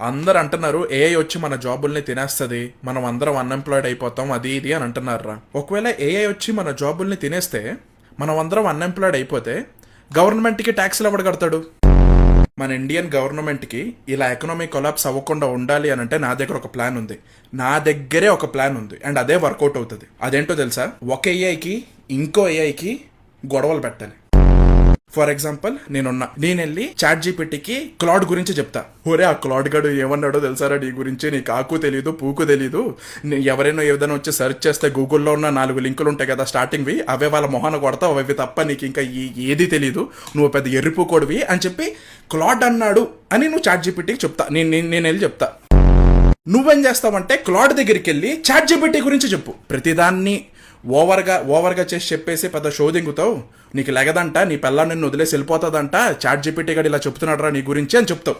అందరు అంటున్నారు ఏఐ వచ్చి మన జాబుల్ని తినేస్తుంది, మనం అందరం అన్ఎంప్లాయిడ్ అయిపోతాం, అది ఇది అని అంటున్నారా. ఒకవేళ ఏఐ వచ్చి మన జాబుల్ని తినేస్తే, మనం అందరం అన్ఎంప్లాయిడ్ అయిపోతే గవర్నమెంట్కి ట్యాక్స్లు ఎవడు కడతాడు? మన ఇండియన్ గవర్నమెంట్కి ఇలా ఎకనామిక్ కొలాప్స్ అవ్వకుండా ఉండాలి అని అంటే నా దగ్గర ఒక ప్లాన్ ఉంది. నా దగ్గరే ఒక ప్లాన్ ఉంది అండ్ అదే వర్కౌట్ అవుతుంది. అదేంటో తెలుసా? ఒక ఏఐకి ఇంకో ఏఐకి గొడవలు పెట్టాలి. ఫర్ ఎగ్జాంపుల్ నేను వెళ్ళి చాట్ జీపీటీకి క్లాడ్ గురించి చెప్తా. ఒరే ఆ క్లాడ్ గడు ఏమన్నాడో తెలుసారా నీ గురించి? నీకు ఆకు తెలీదు పూకు తెలీదు, ఎవరైనా ఏదైనా వచ్చి సెర్చ్ చేస్తే గూగుల్లో ఉన్న 4 లింకులు ఉంటాయి కదా స్టార్టింగ్వి, అవే వాళ్ళ మొహాన కొడతావు, అవి తప్ప నీకు ఇంకా ఏది తెలీదు, నువ్వు పెద్ద ఎర్రిపూకోడివి అని చెప్పి క్లాడ్ అన్నాడు అని నువ్వు చాట్ జీపీటీకి చెప్తా. నేను వెళ్ళి చెప్తా. నువ్వేం చేస్తావంటే క్లాడ్ దగ్గరికి వెళ్ళి చాట్ జీపీటీ గురించి చెప్పు. ప్రతిదాన్ని ఓవర్గా చేసి చెప్పేసి పెద్ద షో దింగుతావు. నీకు లెగదంట, నీ పిల్ల నిన్ను వదిలేసి వెళ్ళిపోతుందంట, చాట్ జీపీటీ గడు ఇలా చెప్తున్నాడు రా నీ గురించి అని చెప్తావు.